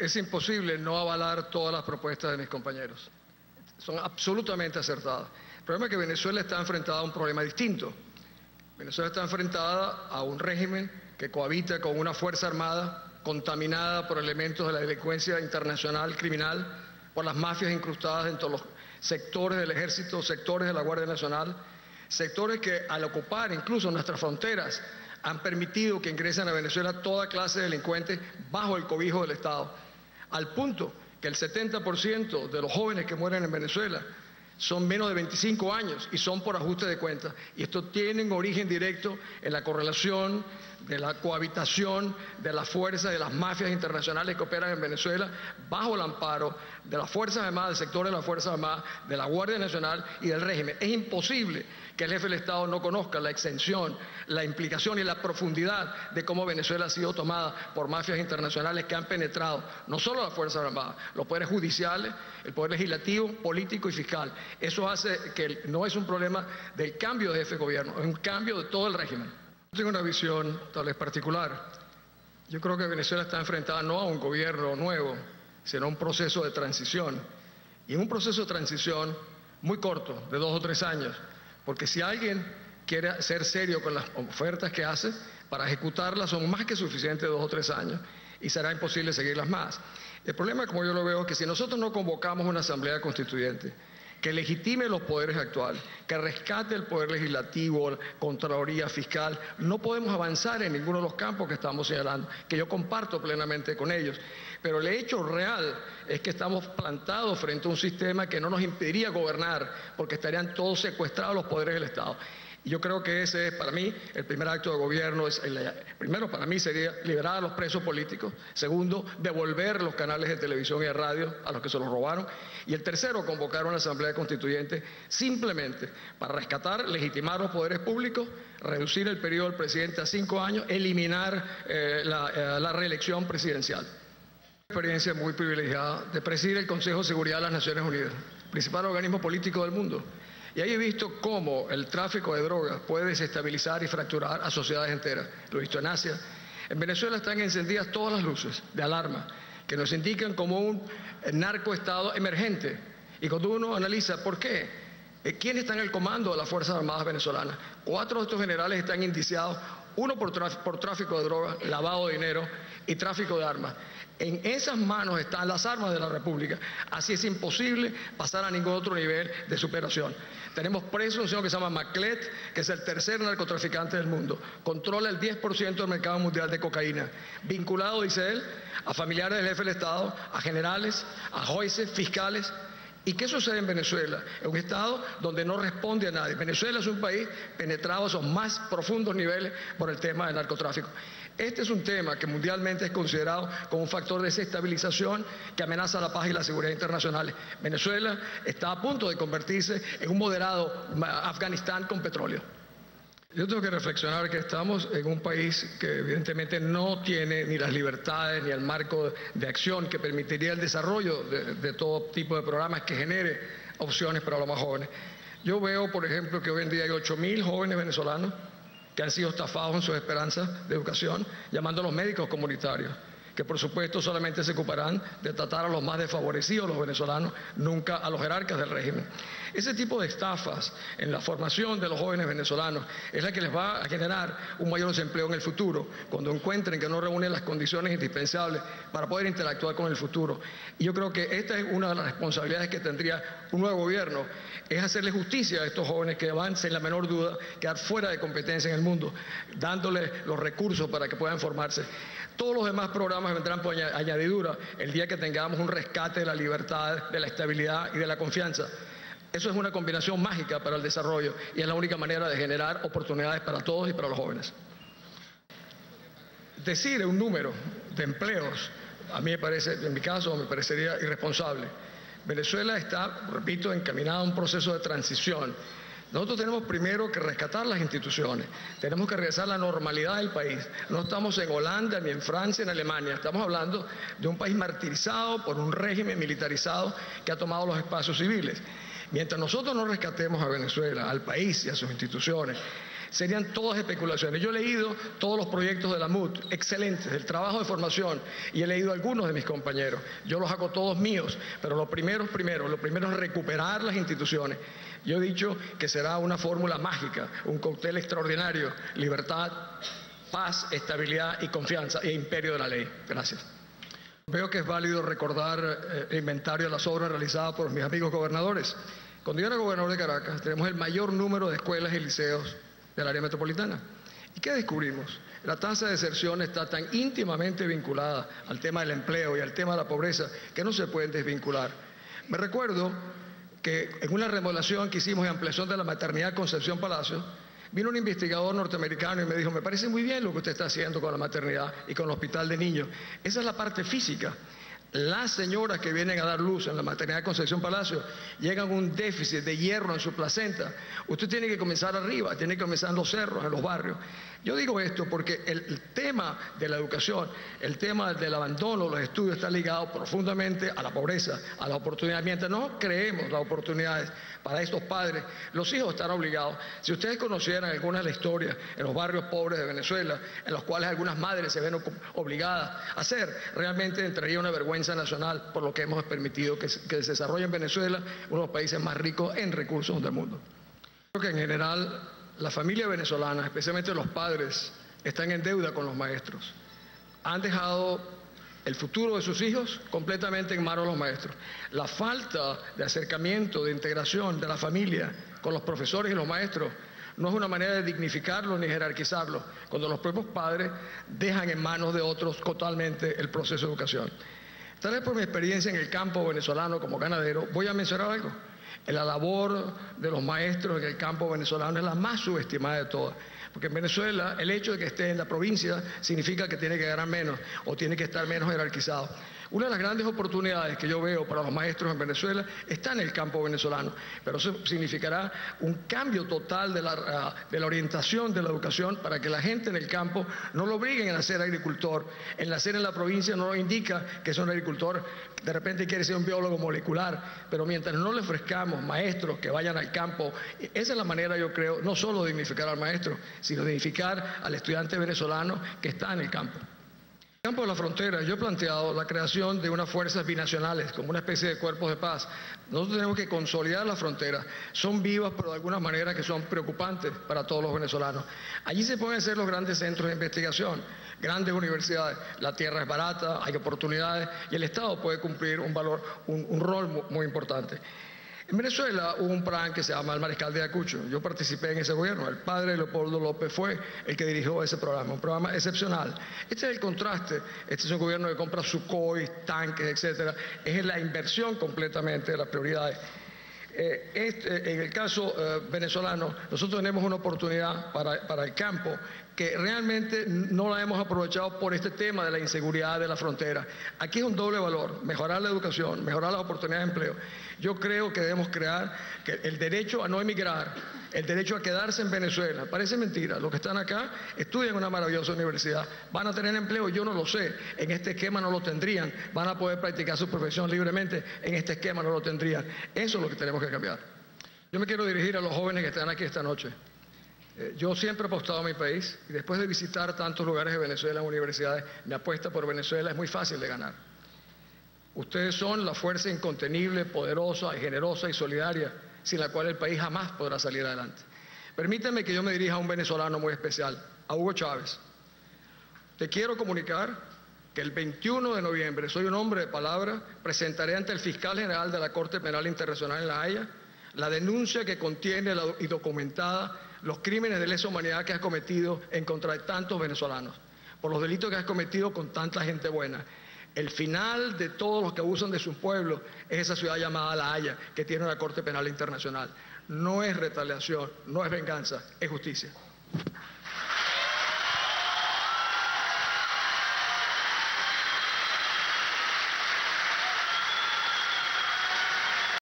Es imposible no avalar todas las propuestas de mis compañeros. Son absolutamente acertadas. El problema es que Venezuela está enfrentada a un problema distinto. Venezuela está enfrentada a un régimen que cohabita con una fuerza armada contaminada por elementos de la delincuencia internacional criminal, por las mafias incrustadas en todos los sectores del ejército, sectores de la Guardia Nacional, sectores que al ocupar incluso nuestras fronteras han permitido que ingresen a Venezuela toda clase de delincuentes bajo el cobijo del Estado, al punto que el 70% de los jóvenes que mueren en Venezuela son menos de 25 años y son por ajuste de cuentas. Y esto tiene un origen directo en la correlación de la cohabitación de las fuerzas de las mafias internacionales que operan en Venezuela bajo el amparo de las Fuerzas Armadas, del sector de las Fuerzas Armadas, de la Guardia Nacional y del régimen. Es imposible que el jefe del Estado no conozca la extensión, la implicación y la profundidad de cómo Venezuela ha sido tomada por mafias internacionales que han penetrado no solo las Fuerzas Armadas, los poderes judiciales, el poder legislativo, político y fiscal. Eso hace que no es un problema del cambio de jefe de gobierno, es un cambio de todo el régimen. Yo tengo una visión tal vez particular. Yo creo que Venezuela está enfrentada no a un gobierno nuevo, sino a un proceso de transición. Y en un proceso de transición muy corto, de 2 o 3 años, porque si alguien quiere ser serio con las ofertas que hace, para ejecutarlas son más que suficientes 2 o 3 años y será imposible seguirlas más. El problema, como yo lo veo, es que si nosotros no convocamos una asamblea constituyente que legitime los poderes actuales, que rescate el poder legislativo, Contraloría, Fiscal, no podemos avanzar en ninguno de los campos que estamos señalando, que yo comparto plenamente con ellos. Pero el hecho real es que estamos plantados frente a un sistema que no nos impediría gobernar, porque estarían todos secuestrados los poderes del Estado. Y yo creo que ese es para mí el primer acto de gobierno. Primero, para mí sería liberar a los presos políticos. Segundo, devolver los canales de televisión y de radio a los que se los robaron. Y el tercero, convocar una asamblea constituyente simplemente para rescatar, legitimar los poderes públicos, reducir el periodo del presidente a 5 años, eliminar la reelección presidencial. Experiencia muy privilegiada de presidir el Consejo de Seguridad de las Naciones Unidas, principal organismo político del mundo. Y ahí he visto cómo el tráfico de drogas puede desestabilizar y fracturar a sociedades enteras. Lo he visto en Asia. En Venezuela están encendidas todas las luces de alarma que nos indican como un narcoestado emergente. Y cuando uno analiza por qué, ¿quién está en el comando de las Fuerzas Armadas venezolanas? 4 de estos generales están indiciados, uno por tráfico de drogas, lavado de dinero y tráfico de armas. En esas manos están las armas de la República. Así es imposible pasar a ningún otro nivel de superación. Tenemos preso un señor que se llama Maclet, que es el tercer narcotraficante del mundo. Controla el 10% del mercado mundial de cocaína. Vinculado, dice él, a familiares del jefe del Estado, a generales, a jueces, fiscales. ¿Y qué sucede en Venezuela? Es un Estado donde no responde a nadie. Venezuela es un país penetrado a esos más profundos niveles por el tema del narcotráfico. Este es un tema que mundialmente es considerado como un factor de desestabilización que amenaza la paz y la seguridad internacionales. Venezuela está a punto de convertirse en un moderado Afganistán con petróleo. Yo tengo que reflexionar que estamos en un país que evidentemente no tiene ni las libertades ni el marco de acción que permitiría el desarrollo de todo tipo de programas que genere opciones para los más jóvenes. Yo veo, por ejemplo, que hoy en día hay 8.000 jóvenes venezolanos que han sido estafados en sus esperanzas de educación, llamando a los médicos comunitarios, que por supuesto solamente se ocuparán de tratar a los más desfavorecidos, los venezolanos, nunca a los jerarcas del régimen. Ese tipo de estafas en la formación de los jóvenes venezolanos es la que les va a generar un mayor desempleo en el futuro, cuando encuentren que no reúnen las condiciones indispensables para poder interactuar con el futuro. Y yo creo que esta es una de las responsabilidades que tendría un nuevo gobierno, es hacerle justicia a estos jóvenes que van, sin la menor duda, quedar fuera de competencia en el mundo, dándoles los recursos para que puedan formarse. Todos los demás programas vendrán por añadidura el día que tengamos un rescate de la libertad, de la estabilidad y de la confianza. Eso es una combinación mágica para el desarrollo y es la única manera de generar oportunidades para todos y para los jóvenes. Decir un número de empleos, a mí me parece, en mi caso, me parecería irresponsable. Venezuela está, repito, encaminada a un proceso de transición. Nosotros tenemos primero que rescatar las instituciones, tenemos que regresar a la normalidad del país. No estamos en Holanda, ni en Francia, ni en Alemania. Estamos hablando de un país martirizado por un régimen militarizado que ha tomado los espacios civiles. Mientras nosotros no rescatemos a Venezuela, al país y a sus instituciones, Serían todas especulaciones. Yo he leído todos los proyectos de la MUD, excelentes, el trabajo de formación, y he leído algunos de mis compañeros. Yo los hago todos míos, pero lo primero es recuperar las instituciones. Yo he dicho que será una fórmula mágica, un cóctel extraordinario: libertad, paz, estabilidad y confianza, e imperio de la ley. Gracias. Veo que es válido recordar el inventario de las obras realizadas por mis amigos gobernadores. Cuando yo era gobernador de Caracas, tenemos el mayor número de escuelas y liceos del área metropolitana. ¿Y qué descubrimos? La tasa de deserción está tan íntimamente vinculada al tema del empleo y al tema de la pobreza que no se pueden desvincular. Me recuerdo que en una remodelación que hicimos de ampliación de la maternidad Concepción Palacio, vino un investigador norteamericano y me dijo: me parece muy bien lo que usted está haciendo con la maternidad y con el hospital de niños. Esa es la parte física. Las señoras que vienen a dar luz en la maternidad Concepción Palacio llegan a un déficit de hierro en su placenta. Usted tiene que comenzar arriba, tiene que comenzar en los cerros, en los barrios. Yo digo esto porque el tema de la educación, el tema del abandono de los estudios está ligado profundamente a la pobreza, a la oportunidad. Mientras no creemos las oportunidades para estos padres, los hijos están obligados. Si ustedes conocieran algunas de las historias en los barrios pobres de Venezuela, en los cuales algunas madres se ven obligadas a hacer, realmente entraría una vergüenza nacional por lo que hemos permitido que se desarrolle en Venezuela, uno de los países más ricos en recursos del mundo. Creo que en general la familia venezolana, especialmente los padres, están en deuda con los maestros. Han dejado el futuro de sus hijos completamente en manos de los maestros. La falta de acercamiento, de integración de la familia con los profesores y los maestros no es una manera de dignificarlos ni jerarquizarlos, cuando los propios padres dejan en manos de otros totalmente el proceso de educación. Tal vez por mi experiencia en el campo venezolano como ganadero, voy a mencionar algo. La labor de los maestros en el campo venezolano es la más subestimada de todas. Porque en Venezuela el hecho de que esté en la provincia significa que tiene que ganar menos o tiene que estar menos jerarquizado. Una de las grandes oportunidades que yo veo para los maestros en Venezuela está en el campo venezolano, pero eso significará un cambio total de la orientación de la educación para que la gente en el campo no lo obliguen a ser agricultor. El nacer en la provincia no indica que es un agricultor, de repente quiere ser un biólogo molecular, pero mientras no le ofrezcamos maestros que vayan al campo, esa es la manera, yo creo, no solo de dignificar al maestro, sino de dignificar al estudiante venezolano que está en el campo. En el campo de la frontera, yo he planteado la creación de unas fuerzas binacionales, como una especie de cuerpos de paz. Nosotros tenemos que consolidar las fronteras. Son vivas, pero de alguna manera que son preocupantes para todos los venezolanos. Allí se pueden hacer los grandes centros de investigación, grandes universidades. La tierra es barata, hay oportunidades y el Estado puede cumplir un rol muy importante. En Venezuela hubo un plan que se llama el Mariscal de Ayacucho. Yo participé en ese gobierno. El padre Leopoldo López fue el que dirigió ese programa, un programa excepcional. Este es el contraste. Este es un gobierno que compra Sukhoi, tanques, etcétera. Es la inversión completamente de las prioridades. En el caso venezolano, nosotros tenemos una oportunidad para el campo que realmente no la hemos aprovechado por este tema de la inseguridad de la frontera. Aquí es un doble valor: mejorar la educación, mejorar las oportunidades de empleo. Yo creo que debemos crear el derecho a no emigrar, el derecho a quedarse en Venezuela. Parece mentira, los que están acá estudian en una maravillosa universidad, van a tener empleo, yo no lo sé, en este esquema no lo tendrían, van a poder practicar su profesión libremente, en este esquema no lo tendrían. Eso es lo que tenemos que cambiar. Yo me quiero dirigir a los jóvenes que están aquí esta noche. Yo siempre he apostado a mi país y después de visitar tantos lugares de Venezuela en universidades, mi apuesta por Venezuela es muy fácil de ganar. Ustedes son la fuerza incontenible, poderosa, generosa y solidaria, sin la cual el país jamás podrá salir adelante. Permítanme que yo me dirija a un venezolano muy especial, a Hugo Chávez. Te quiero comunicar que el 21 de noviembre, soy un hombre de palabra, presentaré ante el fiscal general de la Corte Penal Internacional en La Haya la denuncia que contiene y documentada los crímenes de lesa humanidad que has cometido en contra de tantos venezolanos, por los delitos que has cometido con tanta gente buena. El final de todos los que abusan de sus pueblos es esa ciudad llamada La Haya, que tiene una Corte Penal Internacional. No es retaliación, no es venganza, es justicia.